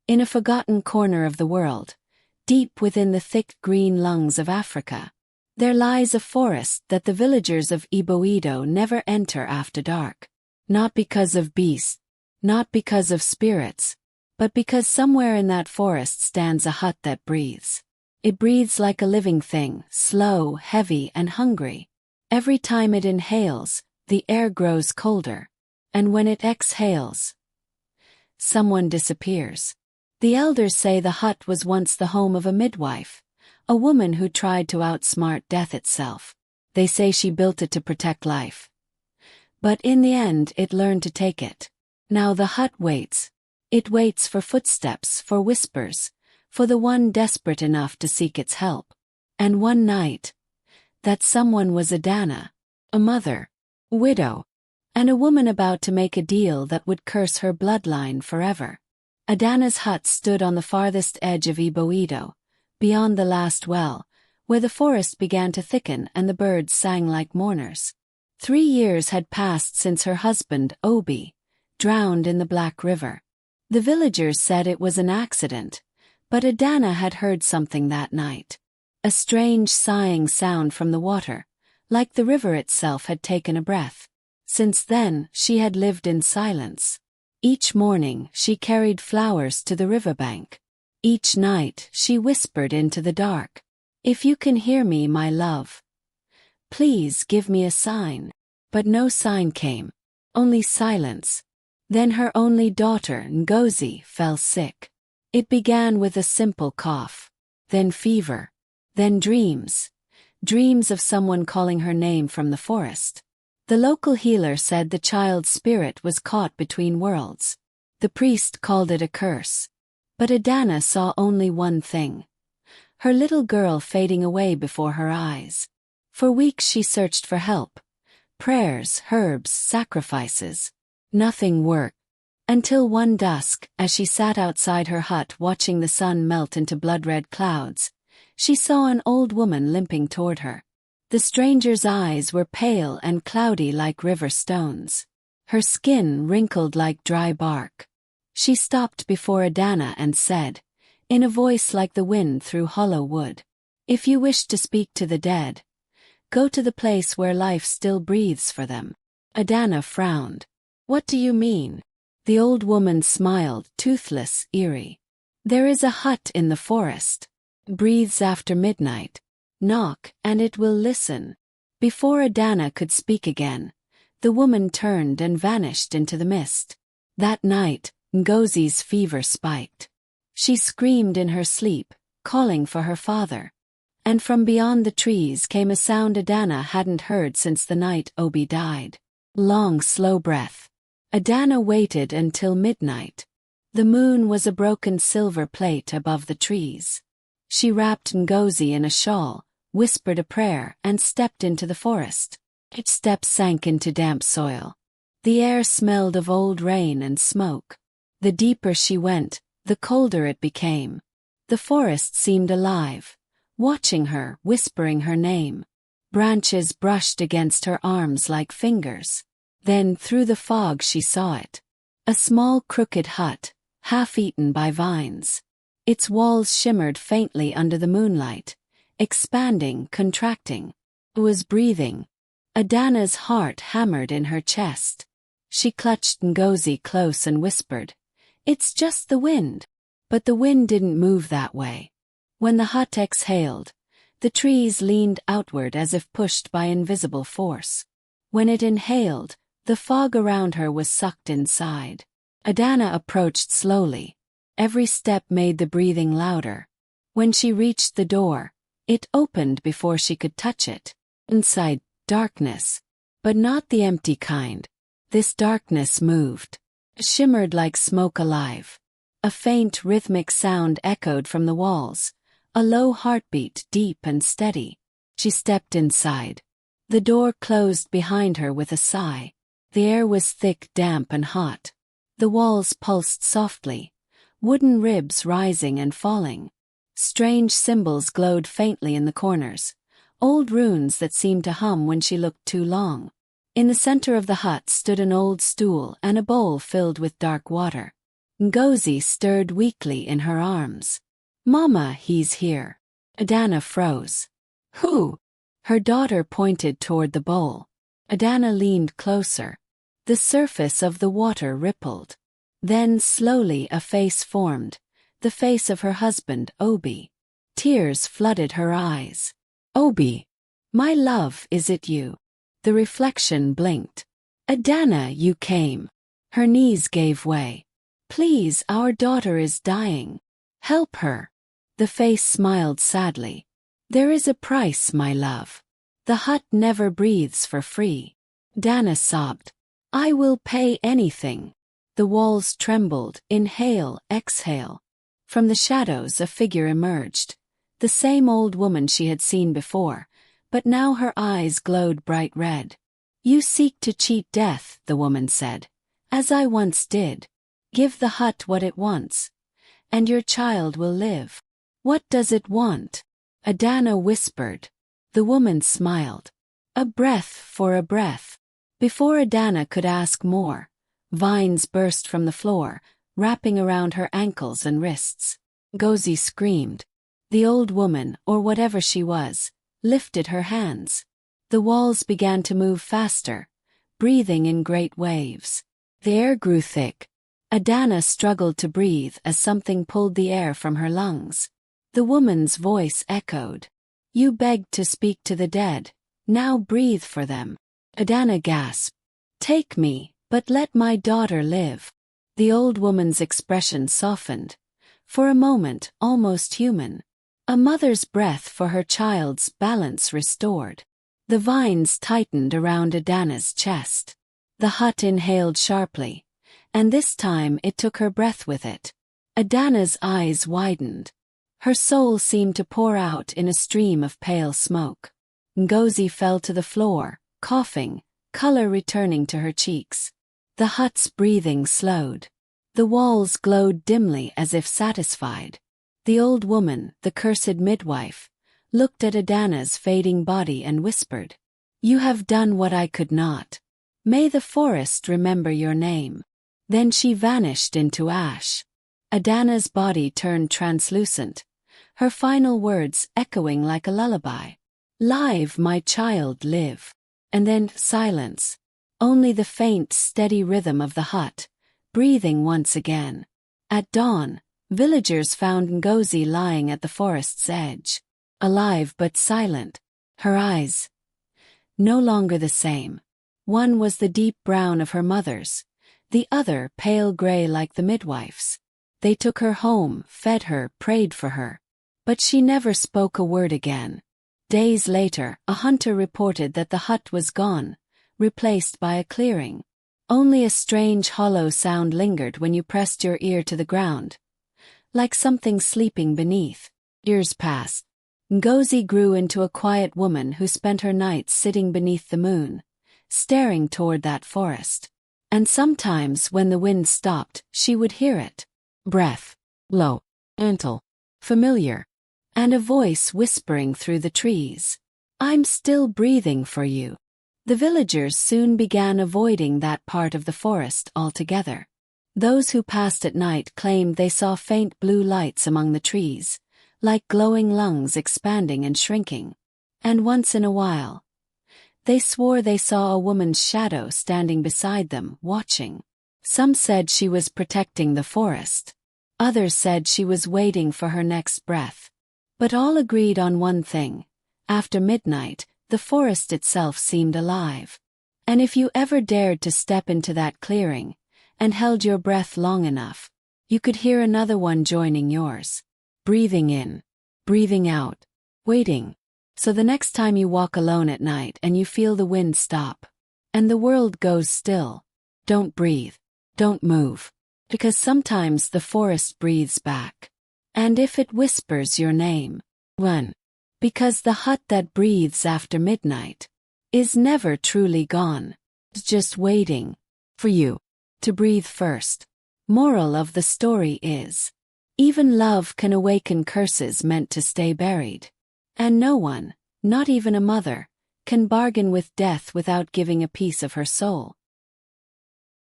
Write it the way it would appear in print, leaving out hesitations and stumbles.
In a forgotten corner of the world, deep within the thick green lungs of Africa, there lies a forest that the villagers of Iboido never enter after dark. Not because of beasts, not because of spirits, but because somewhere in that forest stands a hut that breathes. It breathes like a living thing, slow, heavy, and hungry. Every time it inhales, the air grows colder, and when it exhales, someone disappears. The elders say the hut was once the home of a midwife, a woman who tried to outsmart death itself. They say she built it to protect life. But in the end it learned to take it. Now the hut waits. It waits for footsteps, for whispers, for the one desperate enough to seek its help. And one night, that someone was Adanna, a mother, widow, and a woman about to make a deal that would curse her bloodline forever. Adanna's hut stood on the farthest edge of Iboido, beyond the last well, where the forest began to thicken and the birds sang like mourners. 3 years had passed since her husband, Obi, drowned in the Black River. The villagers said it was an accident, but Adanna had heard something that night. A strange sighing sound from the water, like the river itself had taken a breath. Since then, she had lived in silence. Each morning, she carried flowers to the riverbank. Each night, she whispered into the dark, "If you can hear me, my love, please give me a sign." But no sign came, only silence. Then her only daughter, Ngozi, fell sick. It began with a simple cough, then fever, then dreams of someone calling her name from the forest. The local healer said the child's spirit was caught between worlds. The priest called it a curse. But Adanna saw only one thing: her little girl fading away before her eyes. For weeks she searched for help. Prayers, herbs, sacrifices. Nothing worked. Until one dusk, as she sat outside her hut watching the sun melt into blood-red clouds, she saw an old woman limping toward her. The stranger's eyes were pale and cloudy like river stones. Her skin wrinkled like dry bark. She stopped before Adanna and said, in a voice like the wind through hollow wood, "If you wish to speak to the dead, go to the place where life still breathes for them." Adanna frowned. "What do you mean?" The old woman smiled, toothless, eerie. "There is a hut in the forest. Breathes after midnight. Knock, and it will listen." Before Adanna could speak again, the woman turned and vanished into the mist. That night, Ngozi's fever spiked. She screamed in her sleep, calling for her father. And from beyond the trees came a sound Adanna hadn't heard since the night Obi died. Long, slow breath. Adanna waited until midnight. The moon was a broken silver plate above the trees. She wrapped Ngozi in a shawl, whispered a prayer, and stepped into the forest. Each step sank into damp soil. The air smelled of old rain and smoke. The deeper she went, the colder it became. The forest seemed alive, watching her, whispering her name. Branches brushed against her arms like fingers. Then, through the fog, she saw it. A small crooked hut, half-eaten by vines. Its walls shimmered faintly under the moonlight, expanding, contracting. It was breathing. Adanna's heart hammered in her chest. She clutched Ngozi close and whispered, "It's just the wind." But the wind didn't move that way. When the hut exhaled, the trees leaned outward as if pushed by invisible force. When it inhaled, the fog around her was sucked inside. Adanna approached slowly. Every step made the breathing louder. When she reached the door, it opened before she could touch it. Inside, darkness. But not the empty kind. This darkness moved. Shimmered like smoke alive. A faint rhythmic sound echoed from the walls, a low heartbeat, deep and steady. She stepped inside. The door closed behind her with a sigh. The air was thick, damp and hot. The walls pulsed softly, wooden ribs rising and falling. Strange symbols glowed faintly in the corners, old runes that seemed to hum when she looked too long. In the center of the hut stood an old stool and a bowl filled with dark water. Ngozi stirred weakly in her arms. Mama, he's here. Adanna froze. Who? Her daughter pointed toward the bowl. Adanna leaned closer. The surface of the water rippled. Then slowly a face formed, the face of her husband, Obi. Tears flooded her eyes. Obi, my love, is it you? The reflection blinked. Adanna, you came. Her knees gave way. Please, our daughter is dying. Help her. The face smiled sadly. There is a price, my love. The hut never breathes for free. Adanna sobbed. I will pay anything. The walls trembled, inhale, exhale. From the shadows a figure emerged. The same old woman she had seen before, but now her eyes glowed bright red. You seek to cheat death, the woman said, as I once did. Give the hut what it wants, and your child will live. What does it want? Adanna whispered. The woman smiled. A breath for a breath. Before Adanna could ask more, vines burst from the floor, wrapping around her ankles and wrists. Ngozi screamed. The old woman, or whatever she was, lifted her hands. The walls began to move faster, breathing in great waves. The air grew thick. Adanna struggled to breathe as something pulled the air from her lungs. The woman's voice echoed. You begged to speak to the dead, now breathe for them. Adanna gasped. Take me, but let my daughter live. The old woman's expression softened. For a moment, almost human. A mother's breath for her child's balance restored. The vines tightened around Adanna's chest. The hut inhaled sharply, and this time it took her breath with it. Adanna's eyes widened. Her soul seemed to pour out in a stream of pale smoke. Ngozi fell to the floor, coughing, color returning to her cheeks. The hut's breathing slowed. The walls glowed dimly as if satisfied. The old woman, the cursed midwife, looked at Adanna's fading body and whispered, You have done what I could not. May the forest remember your name. Then she vanished into ash. Adanna's body turned translucent, her final words echoing like a lullaby. Live, my child, live. And then silence. Only the faint, steady rhythm of the hut, breathing once again. At dawn, villagers found Ngozi lying at the forest's edge. Alive but silent. Her eyes no longer the same. One was the deep brown of her mother's, the other pale gray like the midwife's. They took her home, fed her, prayed for her. But she never spoke a word again. Days later, a hunter reported that the hut was gone, replaced by a clearing. Only a strange hollow sound lingered when you pressed your ear to the ground, like something sleeping beneath. Years passed. Ngozi grew into a quiet woman who spent her nights sitting beneath the moon, staring toward that forest. And sometimes when the wind stopped, she would hear it. Breath. Low. Gentle. Familiar. And a voice whispering through the trees. I'm still breathing for you. The villagers soon began avoiding that part of the forest altogether. Those who passed at night claimed they saw faint blue lights among the trees, like glowing lungs expanding and shrinking. And once in a while, they swore they saw a woman's shadow standing beside them, watching. Some said she was protecting the forest. Others said she was waiting for her next breath. But all agreed on one thing. After midnight, the forest itself seemed alive. And if you ever dared to step into that clearing, and held your breath long enough, you could hear another one joining yours. Breathing in, breathing out, waiting. So the next time you walk alone at night and you feel the wind stop, and the world goes still, don't breathe, don't move, because sometimes the forest breathes back. And if it whispers your name, run. Because the hut that breathes after midnight is never truly gone. It's just waiting for you to breathe first. Moral of the story is, even love can awaken curses meant to stay buried. And no one, not even a mother, can bargain with death without giving a piece of her soul.